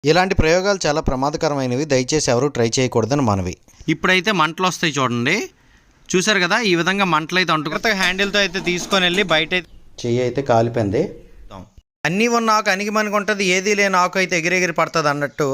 ఇలాంటి ప్రయోగాలు చాలా ప్రమాదకరమైనవి, దయచేసి ఎవరు ట్రై చేయకూడదని మనవి. ఇప్పుడైతే మంటలు వస్తాయి చూడండి, చూసారు కదా, ఈ విధంగా మంటలు అయితే అంటుకొత్త హ్యాండిల్తో అయితే తీసుకొని వెళ్ళి బయట చెయ్యి అయితే కాలిపోయింది. అన్నీ ఉన్న ఆకు అణిగిమనికి ఉంటుంది, ఏది లేని ఆకు అయితే ఎగిరెగిరి పడుతుంది అన్నట్టు.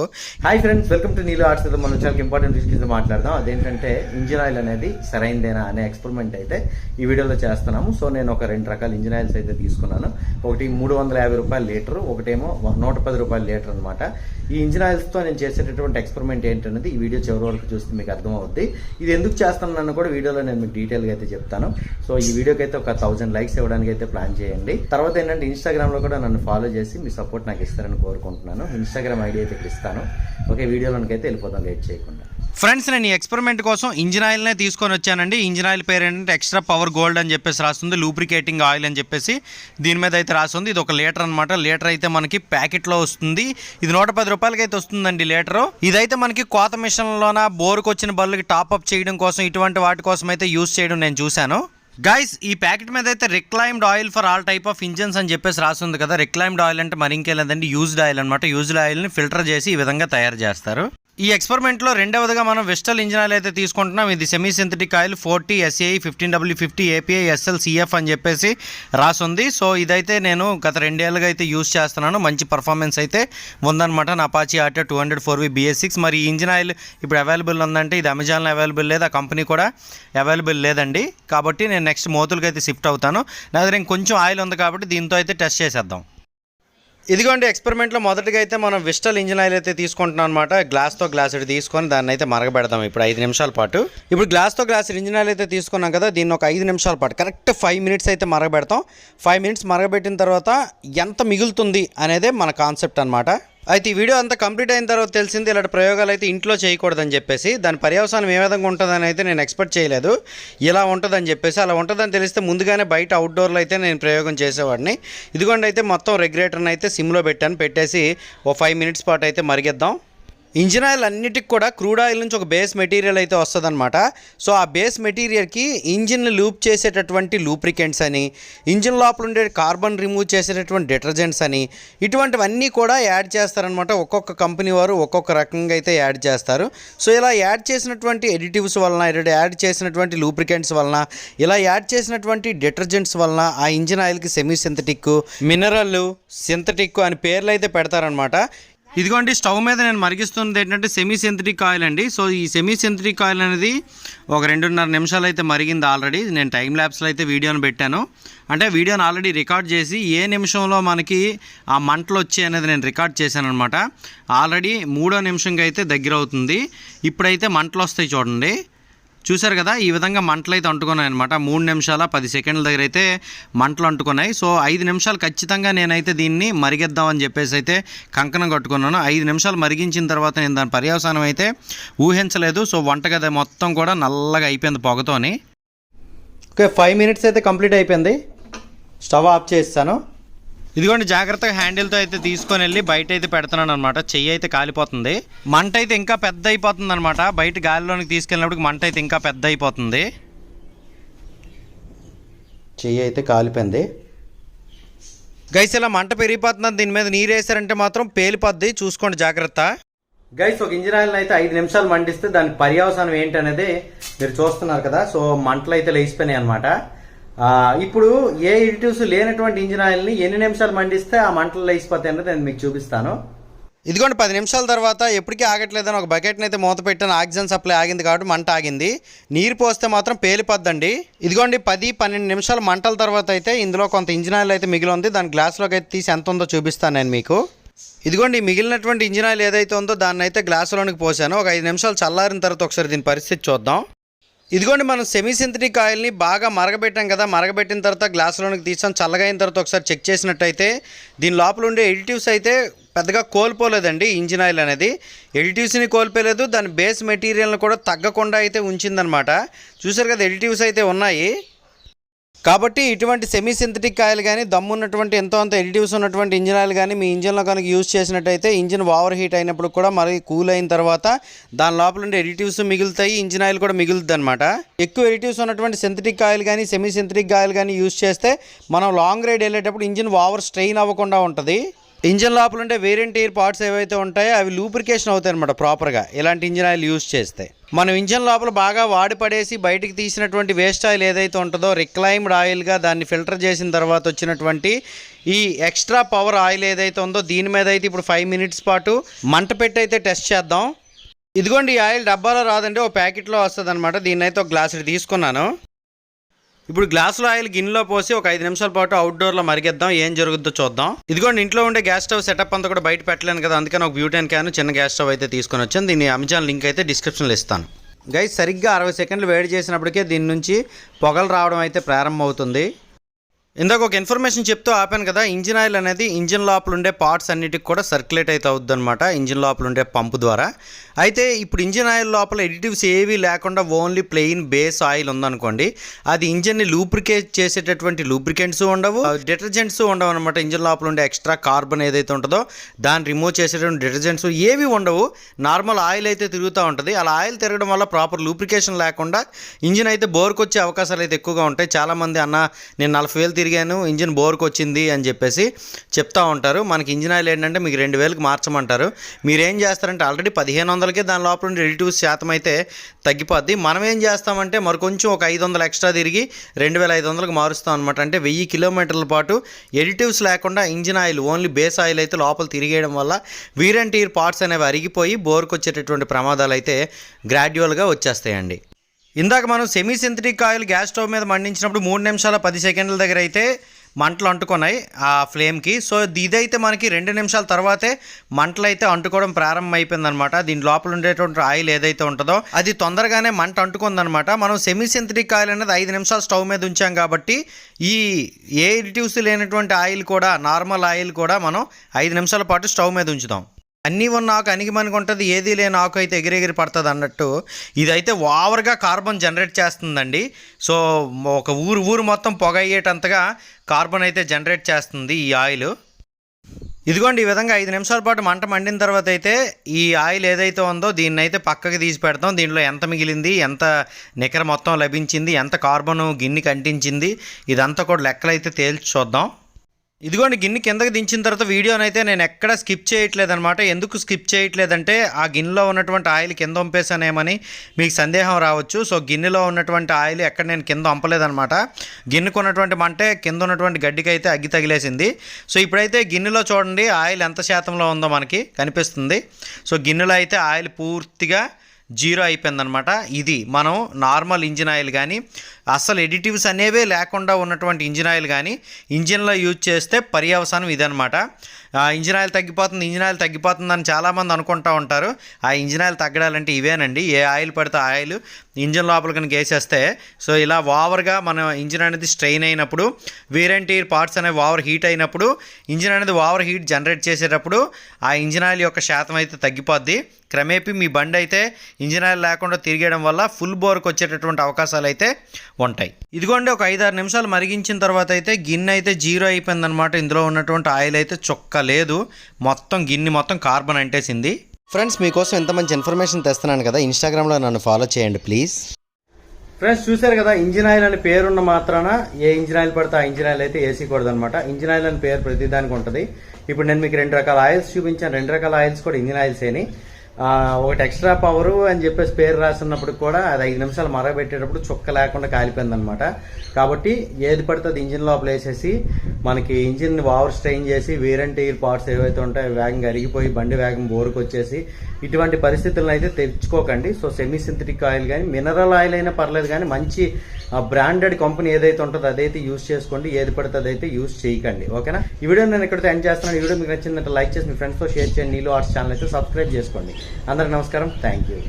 Hi friends, welcome to Neelu arts. మనం చాలా ఇంపార్టెంట్ విషయం మాట్లాడదాం. అదేంటంటే ఇంజిన్ ఆయిల్ అనేది సరైనదేనా అనే ఎక్స్పెరిమెంట్ అయితే ఈ వీడియోలో చేస్తున్నాము. సో నేను ఒక 2 రకాల ఇంజిన్ ఆయిల్స్ అయితే తీసుకున్నాను. ఒకటి 350 రూపాయల లీటరు, ఒకటేమో 110 రూపాయల లీటర్ అనమాట. ఈ ఇంజిన్ ఆయిల్స్తో నేను చేసేటటువంటి ఎక్స్పెరిమెంట్ ఏంటనేది ఈ వీడియో చివరి వరకు చూస్తే మీకు అర్థమవుద్ది. ఇది ఎందుకు చేస్తున్నాను కూడా వీడియోలో నేను మీకు డీటెయిల్గా అయితే చెప్తాను. సో ఈ వీడియోకి అయితే ఒక 1000 లైక్స్ ఇవ్వడానికి అయితే ప్లాన్ చేయండి. తర్వాత ఏంటంటే ఇన్స్టాగ్రామ్లో కూడా నన్ను ఫాలో చేసి మీ సపోర్ట్ నాకు ఇస్తారని కోరుకుంటున్నాను. ఇన్స్టాగ్రామ్ ఐడి అయితే ఇక్కడ ఇస్తాను. ఓకే, వీడియోలోకి అయితే వెళ్ళిపోతాం లేట్ చేయకుండా. ఫ్రెండ్స్, నేను ఈ ఎక్స్పెరిమెంట్ కోసం ఇంజిన్ ఆయిల్నే తీసుకొని వచ్చానండి. ఇంజిన్ ఆయిల్ పేరు ఏంటంటే ఎక్స్ట్రా పవర్ గోల్డ్ అని చెప్పేసి రాస్తుంది, లూబ్రికేటింగ్ ఆయిల్ అని చెప్పేసి దీని మీద అయితే రాస్తుంది. ఇది 1 లీటర్ అనమాట. లీటర్ అయితే మనకి ప్యాకెట్లో వస్తుంది. ఇది 110 రూపాయలకి అయితే వస్తుందండి లీటరు. ఇదైతే మనకి కోత మిషన్లోన బోరుకు వచ్చిన బల్లుకి టాప్అప్ చేయడం కోసం, ఇటువంటి వాటి కోసం అయితే యూజ్ చేయడం నేను చూశాను. గైస్, ఈ ప్యాకెట్ మీద అయితే reclaimed oil for all type of engines అని చెప్పేసి రాస్తుంది కదా. రిక్లైమ్డ్ ఆయిల్ అంటే మరి ఇంకేం లేదండి, యూజ్డ్ ఆయిల్ అనమాట. యూజ్డ్ ఆయిల్ని ఫిల్టర్ చేసి ఈ విధంగా తయారు చేస్తారు. ఈ ఎక్స్పెరిమెంట్లో రెండవదిగా మనం వెస్టల్ ఇంజిన్ ఆయిల్ అయితే తీసుకుంటున్నాం. ఇది semi synthetic oil 40 SAE 15W50 API SL CF అని చెప్పేసి రాసుంది. సో ఇదైతే నేను గత 2 ఏళ్ళుగా అయితే యూజ్ చేస్తున్నాను. మంచి పర్ఫార్మెన్స్ అయితే ఉందన్నమాట. నా అపాచీ ఆటో 200 4V BS6. మరి ఈ ఇంజిన్ ఆయిల్ ఇప్పుడు అవైలబుల్ ఉందంటే ఇది అమెజాన్లో అవైలబుల్ లేదు, ఆ కంపెనీ కూడా అవైలబుల్ లేదండి. కాబట్టి నేను నెక్స్ట్ మోతులకి అయితే షిఫ్ట్ అవుతాను. నా దగ్గర ఇంకొంచెం ఆయిల్ ఉంది కాబట్టి దీంతో అయితే టెస్ట్ చేసేద్దాం. ఇదిగోండి, ఎక్స్పెరిమెంట్లో మొదటిగా అయితే మనం వెస్టల్ ఇంజిన్ ఆయిల్ అయితే తీసుకుంటున్నాం అనమాట. గ్లాస్తో గ్లాస్ ఇటు తీసుకొని దాన్ని అయితే మరగబెడదాం ఇప్పుడు 5 నిమిషాల పాటు. ఇప్పుడు గ్లాస్తో గ్లాస్ ఇంజిన్ ఆయిల్ అయితే తీసుకున్నాం కదా, దీన్ని ఒక 5 నిమిషాల పాటు కరెక్ట్ 5 మినిట్స్ అయితే మరగబెడతాం. 5 మినిట్స్ మరగబెట్టిన తర్వాత ఎంత మిగులుతుంది అనేదే మన కాన్సెప్ట్ అనమాట. అయితే ఈ వీడియో అంతా కంప్లీట్ అయిన తర్వాత తెలిసింది ఇలాంటి ప్రయోగాలు అయితే ఇంట్లో చేయకూడదని చెప్పేసి. దాని పర్యవసానం ఏ విధంగా ఉంటుందని అయితే నేను ఎక్స్పెక్ట్ చేయలేదు. ఇలా ఉంటుందని చెప్పేసి. అలా ఉంటుందని తెలిస్తే ముందుగానే బయట అవుట్డోర్లో అయితే నేను ప్రయోగం చేసేవాడిని. ఇదిగోండి, అయితే మొత్తం రెగ్యులేటర్ని అయితే సిమ్లో పెట్టేసి ఓ 5 మినిట్స్ పాటు అయితే మరిగిద్దాం. ఇంజిన్ ఆయిల్ అన్నిటికి కూడా క్రూడ్ ఆయిల్ నుంచి ఒక బేస్ మెటీరియల్ అయితే వస్తుందన్నమాట. సో ఆ బేస్ మెటీరియల్కి ఇంజిన్ని లూప్ చేసేటటువంటి లూబ్రికెంట్స్ అని, ఇంజిన్ లోపల ఉండే కార్బన్ రిమూవ్ చేసేటటువంటి డిటర్జెంట్స్ అని, ఇటువంటివన్నీ కూడా యాడ్ చేస్తారనమాట. ఒక్కొక్క కంపెనీ వారు ఒక్కొక్క రకంగా అయితే యాడ్ చేస్తారు. సో ఇలా యాడ్ చేసినటువంటి ఎడిటివ్స్ వలన, యాడ్ చేసినటువంటి లూబ్రికెంట్స్ వలన, ఇలా యాడ్ చేసినటువంటి డిటర్జెంట్స్ వలన ఆ ఇంజిన్ ఆయిల్కి సెమీ సింథటిక్, మినరల్, సింథటిక్ అని పేర్లు అయితే పెడతారనమాట. ఇదిగోండి, స్టవ్ మీద నేను మరిగిస్తున్నది ఏంటంటే సెమీ సింథటిక్ ఆయిల్ అండి. సో ఈ సెమీ సింథటిక్ ఆయిల్ అనేది ఒక 2.5 నిమిషాలు అయితే మరిగింది ఆల్రెడీ. నేను టైం ల్యాప్స్లో అయితే వీడియోని పెట్టాను. అంటే వీడియోని ఆల్రెడీ రికార్డ్ చేసి ఏ నిమిషంలో మనకి ఆ మంటలు వచ్చాయి అనేది నేను రికార్డ్ చేశాను అనమాట. ఆల్రెడీ 3వ నిమిషంకి అయితే దగ్గర అవుతుంది. ఇప్పుడైతే మంటలు వస్తాయి చూడండి, చూసారు కదా, ఈ విధంగా మంటలు అయితే అంటుకున్నాయి అనమాట. 3 నిమిషాల 10 సెకండ్ల దగ్గర అయితే మంటలు అంటుకున్నాయి. సో 5 నిమిషాలు ఖచ్చితంగా నేనైతే దీన్ని మరిగిద్దామని చెప్పేసి అయితే కంకణం కట్టుకున్నాను. 5 నిమిషాలు మరిగించిన తర్వాత నేను దాని పర్యవసానం అయితే ఊహించలేదు. సో వంటగది మొత్తం కూడా నల్లగా అయిపోయింది పొగతోని. ఓకే, 5 మినిట్స్ అయితే కంప్లీట్ అయిపోయింది. స్టవ్ ఆఫ్ చేస్తాను. ఇదిగోండి, జాగ్రత్తగా హ్యాండిల్తో అయితే తీసుకొని వెళ్ళి బయట అయితే పెడుతున్నాను అనమాట. చెయ్యి అయితే కాలిపోతుంది. మంట అయితే ఇంకా పెద్ద అయిపోతుంది అనమాట. బయట గాలిలోనికి తీసుకెళ్ళినప్పుడు మంట అయితే ఇంకా పెద్ద అయిపోతుంది. చెయ్యి అయితే కాలిపోయింది. గైస్, ఇలా మంట పెరిగిపోతుంది. దీని మీద నీరు వేసారంటే మాత్రం పేలిపోద్ది, చూసుకోండి జాగ్రత్త. గైస్, ఒక ఇంజిన్ ఆయిల్ అయితే 5 నిమిషాలు మండిస్తే దాని పర్యవసానం ఏంటనేది మీరు చూస్తున్నారు కదా. సో మంటలు అయితే లేచిపోయినాయి అనమాట. ఇప్పుడు ఏ ఎడిటివ్స్ లేనటువంటి ఇంజిన్ ఆయిల్ని ఎన్ని నిమిషాలు మండిస్తే ఆ మంటలు లేచిపోతాయి అన్నది నేను మీకు చూపిస్తాను. ఇదిగోండి, 10 నిమిషాల తర్వాత ఎప్పటికీ ఆగట్లేదని ఒక బకెట్ని అయితే మూత పెట్టాను. ఆక్సిజన్ సప్లై ఆగింది కాబట్టి మంట ఆగింది. నీరు పోస్తే మాత్రం పేలిపోద్దండి. ఇదిగోండి, 10-12 నిమిషాల మంటల తర్వాత అయితే ఇందులో కొంత ఇంజిన్ ఆయిల్ అయితే మిగిలి ఉంది. దాని గ్లాసులోకి అయితే తీసి ఎంత ఉందో చూపిస్తాను నేను మీకు. ఇదిగోండి, మిగిలినటువంటి ఇంజిన్ ఆయిల్ ఏదైతే ఉందో దాన్ని అయితే గ్లాసులోనికి పోసాను. ఒక 5 నిమిషాలు చల్లారిన తర్వాత ఒకసారి దీని పరిస్థితి చూద్దాం. ఇదిగోండి, మనం సెమీ సింథటిక్ ఆయిల్ని బాగా మరగబెట్టాం కదా. మరగబెట్టిన తర్వాత గ్లాసులోనికి తీసాం. చల్లగా అయిన తర్వాత ఒకసారి చెక్ చేసినట్టయితే దీని లోపల ఉండే ఎడిటివ్స్ అయితే పెద్దగా కోల్పోలేదండి. ఇంజిన్ ఆయిల్ అనేది ఎడిటివ్స్ని కోల్పోలేదు, దాని బేస్ మెటీరియల్ని కూడా తగ్గకుండా అయితే ఉంచిందనమాట. చూసారు కదా, ఎడిటివ్స్ అయితే ఉన్నాయి. కాబట్టి ఇటువంటి సెమీ సింథటిక్ ఆయిల్ కానీ, దమ్మున్నటువంటి ఎంతో అంత ఎడిటివ్స్ ఉన్నటువంటి ఇంజిన్ ఆయిల్ కానీ మీ ఇంజిన్లో కనుక యూజ్ చేసినట్టయితే ఇంజిన్ ఓవర్ హీట్ అయినప్పుడు కూడా మరి కూల్ అయిన తర్వాత దాని లోపల ఉండే ఎడిటివ్స్ మిగులుతాయి, ఇంజిన్ ఆయిల్ కూడా మిగులుతుంది అనమాట. ఎక్కువ ఎడిటివ్స్ ఉన్నటువంటి సింథటిక్ ఆయిల్ కానీ, సెమీ సింథటిక్ ఆయిల్ కానీ యూజ్ చేస్తే మనం లాంగ్ రైడ్ వెళ్ళేటప్పుడు ఇంజిన్ ఓవర్ స్ట్రెయిన్ అవ్వకుండా ఉంటుంది. ఇంజిన్ లోపల ఉండే వేరియంట్ ఎయిర్ పార్ట్స్ ఏవైతే ఉంటాయో అవి లూబ్రికేషన్ అవుతాయి అనమాట ప్రాపర్గా ఇలాంటి ఇంజిన్ ఆయిల్ యూజ్ చేస్తే. మనం ఇంజిన్ లోపల బాగా వాడి పడేసి బయటికి తీసినటువంటి వేస్ట్ ఆయిల్ ఏదైతే ఉంటుందో రిక్లైమ్డ్ ఆయిల్గా దాన్ని ఫిల్టర్ చేసిన తర్వాత వచ్చినటువంటి ఈ ఎక్స్ట్రా పవర్ ఆయిల్ ఏదైతే ఉందో దీని మీద అయితే ఇప్పుడు 5 minutes పాటు మంట పెట్టి అయితే టెస్ట్ చేద్దాం. ఇదిగోండి ఈ ఆయిల్ డబ్బాలో రాదండి, ఓ ప్యాకెట్లో వస్తుంది అనమాట. దీన్ని అయితే ఒక గ్లాస్ తీసుకున్నాను. ఇప్పుడు గ్లాసులో ఆయిల్ గిన్నెలో పోసి ఒక 5 నిమిషాల పాటు అవుట్డోర్లో మరిగిద్దాం, ఏం జరుగుద్దో చూద్దాం. ఇదిగోండి ఇంట్లో ఉండే గ్యాస్ స్టవ్ సెటప్ అంతా కూడా బయట పెట్టలేను కదా, అందుకని ఒక బ్యూటాన్ క్యాన్ చిన్న గ్యాస్ స్టవ్ అయితే తీసుకొని వచ్చాను. దీన్ని అమెజాన్ లింక్ అయితే డిస్క్రిప్షన్లో ఇస్తాను. గైస్ సరిగ్గా 60 సెకండ్లు వేడి చేసినప్పటికే దీని నుంచి పొగలు రావడం అయితే ప్రారంభం అవుతుంది. ఇందాక ఒక ఇన్ఫర్మేషన్ చెప్తూ ఆపాను కదా, ఇంజిన్ ఆయిల్ అనేది ఇంజిన్ లోపల ఉండే పార్ట్స్ అన్నిటికి కూడా సర్క్యులేట్ అయితే అవుద్ది అనమాట ఇంజిన్ లోపల ఉండే పంపు ద్వారా. అయితే ఇప్పుడు ఇంజిన్ ఆయిల్ లోపల ఎడిటివ్స్ ఏవి లేకుండా ఓన్లీ ప్లెయిన్ బేస్ ఆయిల్ ఉందనుకోండి, అది ఇంజిన్ని లూబ్రికేట్ చేసేటటువంటి లూబ్రికెంట్స్ ఉండవు, డిటర్జెంట్స్ ఉండవు అనమాట. ఇంజిన్ లోపల ఉండే ఎక్స్ట్రా కార్బన్ ఏదైతే ఉంటుందో దాన్ని రిమూవ్ చేసేటువంటి డిటర్జెంట్స్ ఏవి ఉండవు. నార్మల్ ఆయిల్ అయితే తిరుగుతూ ఉంటుంది. అలా ఆయిల్ తిరగడం వల్ల ప్రాపర్ లూబ్రికేషన్ లేకుండా ఇంజిన్ అయితే బోర్కి వచ్చే అవకాశాలు అయితే ఎక్కువగా ఉంటాయి. చాలామంది అన్న నేను 40,000 తిరిగాను ఇంజిన్ బోర్కి వచ్చింది అని చెప్పేసి చెప్తా ఉంటారు. మనకి ఇంజిన్ ఆయిల్ ఏంటంటే మీకు 2,000కి మార్చమంటారు. మీరేం చేస్తారంటే ఆల్రెడీ 1,500కే దాని లోపల ఉండే ఎడిటివ్స్ శాతం అయితే తగ్గిపోద్ది. మనం ఏం చేస్తామంటే మరి కొంచెం ఒక 500 ఎక్స్ట్రా తిరిగి 2,500కి మారుస్తాం అనమాట. అంటే 1000 కిలోమీటర్ల పాటు ఎడిటివ్స్ లేకుండా engine oil only base oil అయితే లోపల తిరిగేయడం వల్ల వేరియంట్ ఎయిర్ పార్ట్స్ అనేవి అరిగిపోయి బోర్కి వచ్చేటటువంటి ప్రమాదాలు అయితే గ్రాడ్యువల్గా వచ్చేస్తాయండి. ఇందాక మనం semi synthetic oil gas stove మీద మండించినప్పుడు 3 నిమిషాల 10 సెకండ్ల దగ్గర అయితే మంటలు అంటుకున్నాయి ఆ ఫ్లేమ్కి. సో ఇదైతే మనకి 2 నిమిషాల తర్వాతే మంటలు అయితే అంటుకోవడం ప్రారంభం అయిపోయిందనమాట. దీని లోపల ఉండేటువంటి ఆయిల్ ఏదైతే ఉంటుందో అది తొందరగానే మంట అంటుకుందనమాట. మనం సెమీ సింథటిక్ ఆయిల్ అనేది 5 నిమిషాలు స్టవ్ మీద ఉంచాం కాబట్టి ఈ ఏ ఎడిటివ్స్ లేనటువంటి ఆయిల్ కూడా నార్మల్ ఆయిల్ కూడా మనం 5 నిమిషాల పాటు స్టవ్ మీద ఉంచుదాం. అన్నీ ఉన్న ఆకు అణిగి మనకు ఉంటుంది, ఏది లేని ఆకు అయితే ఎగిరెగిరి పడుతుంది అన్నట్టు ఇదైతే ఓవర్గా కార్బన్ జనరేట్ చేస్తుందండి. సో ఒక ఊరు మొత్తం పొగ అయ్యేటంతగా కార్బన్ అయితే జనరేట్ చేస్తుంది ఈ ఆయిల్. ఇదిగోండి ఈ విధంగా 5 నిమిషాల పాటు మంట మండిన తర్వాత అయితే ఈ ఆయిల్ ఏదైతే ఉందో దీన్ని అయితే పక్కకి తీసి పెడతాం. దీంట్లో ఎంత మిగిలింది, ఎంత నికర మొత్తం లభించింది, ఎంత కార్బన్ గిన్నెకి అంటించింది, ఇదంతా కూడా లెక్కలు అయితే తేల్చి చూద్దాం. ఇదిగోండి గిన్నె కిందకి దించిన తర్వాత వీడియోనైతే నేను ఎక్కడ స్కిప్ చేయట్లేదనమాట. ఎందుకు స్కిప్ చేయట్లేదంటే ఆ గిన్నెలో ఉన్నటువంటి ఆయిల్ కింద వంపేసానేమని మీకు సందేహం రావచ్చు. సో గిన్నెలో ఉన్నటువంటి ఆయిల్ ఎక్కడ నేను కింద వంపలేదనమాట. గిన్నెకు ఉన్నటువంటి మంటే కింద ఉన్నటువంటి గడ్డికి అయితే అగ్గి తగిలేసింది. సో ఇప్పుడైతే గిన్నెలో చూడండి ఆయిల్ ఎంత శాతంలో ఉందో మనకి కనిపిస్తుంది. సో గిన్నెలో అయితే ఆయిల్ పూర్తిగా 0 అయిపోయిందనమాట. ఇది మనం నార్మల్ ఇంజిన్ ఆయిల్ కానీ అసలు ఎడిటివ్స్ అనేవే లేకుండా ఉన్నటువంటి ఇంజిన్ ఆయిల్ కానీ ఇంజిన్లో యూజ్ చేస్తే పర్యవసానం ఇదనమాట. ఇంజిన్ ఆయిల్ తగ్గిపోతుందని చాలామంది అనుకుంటూ ఉంటారు. ఆ ఇంజిన్ ఆయిల్ తగ్గడాలంటే ఇవేనండి. ఏ ఆయిల్ పడితే ఆయిల్ ఇంజిన్ లోపల కనుక వేసేస్తే సో ఇలా ఓవర్గా మన ఇంజిన్ అనేది స్ట్రెయిన్ అయినప్పుడు వేరియంట్ ఎయిర్ పార్ట్స్ అనేవి ఓవర్ హీట్ అయినప్పుడు ఇంజిన్ అనేది ఓవర్ హీట్ జనరేట్ చేసేటప్పుడు ఆ ఇంజిన్ ఆయిల్ యొక్క శాతం అయితే తగ్గిపోద్ది. క్రమేపీ మీ బండి అయితే ఇంజిన్ ఆయిల్ లేకుండా తిరిగేయడం వల్ల ఫుల్ బోర్కి వచ్చేటటువంటి అవకాశాలు అయితే ఉంటాయి. ఇదిగోండి ఒక 5-6 నిమిషాలు మరిగించిన తర్వాత అయితే గిన్నె అయితే 0 అయిపోయిందనమాట. ఇందులో ఉన్నటువంటి ఆయిల్ అయితే చొక్క లేదు, మొత్తం గిన్నె మొత్తం కార్బన్ అంటేసింది. ఫ్రెండ్స్ మీకోసం ఎంత మంచి ఇన్ఫర్మేషన్ తెస్తున్నాను కదా, ఇన్స్టాగ్రామ్లో నన్ను ఫాలో చేయండి ప్లీజ్. ఫ్రెండ్స్ చూసారు కదా, ఇంజిన్ ఆయిల్ అని పేరున్న మాత్రాన ఏ ఇంజిన్ ఆయిల్ పడితే ఆ ఇంజిన్ ఆయిల్ అయితే వేసేయకూడదు అనమాట. ఇంజిన్ ఆయిల్ అని పేరు ప్రతిదానికి ఉంటుంది. ఇప్పుడు నేను మీకు 2 రకాల ఆయిల్స్ చూపించాను. 2 రకాల ఆయిల్స్ కూడా ఇంజిన్ ఆయిల్స్ అని ఒకటి ఎక్స్ట్రా పవరు అని చెప్పేసి పేరు రాస్తున్నప్పుడు కూడా అది 5 నిమిషాలు మరగబెట్టేటప్పుడు చుక్క లేకుండా కాలిపోయిందనమాట. కాబట్టి ఏది పడుతుంది ఇంజిన్ లోపల వేసేసి మనకి ఇంజిన్ ఓవర్ స్ట్రెయిన్ చేసి వేరియంట్ ఎయిర్ పార్ట్స్ ఏవైతే ఉంటాయో వేగంగా అరిగిపోయి బండి వేగం బోరుకు వచ్చేసి ఇటువంటి పరిస్థితులను అయితే తెచ్చుకోకండి. సో సెమీ సింథటిక్ ఆయిల్ కానీ మినరల్ ఆయిల్ అయినా పర్లేదు కానీ మంచి బ్రాండెడ్ కంపెనీ ఏదైతే ఉంటుందో అదైతే యూజ్ చేసుకోండి. ఏది పడితే అదైతే యూజ్ చేయకండి. ఓకేనా? ఈ వీడియో నేను ఎక్కడితో ఎండ్ చేస్తున్నాను. ఈ వీడియో మీకు నచ్చిందంటే లైక్ చేసి మీ ఫ్రెండ్స్తో షేర్ చేయండి. నీలు ఆర్ట్స్ ఛానల్ అయితే సబ్స్క్రైబ్ చేసుకోండి. అందరికీ నమస్కారం. Thank you.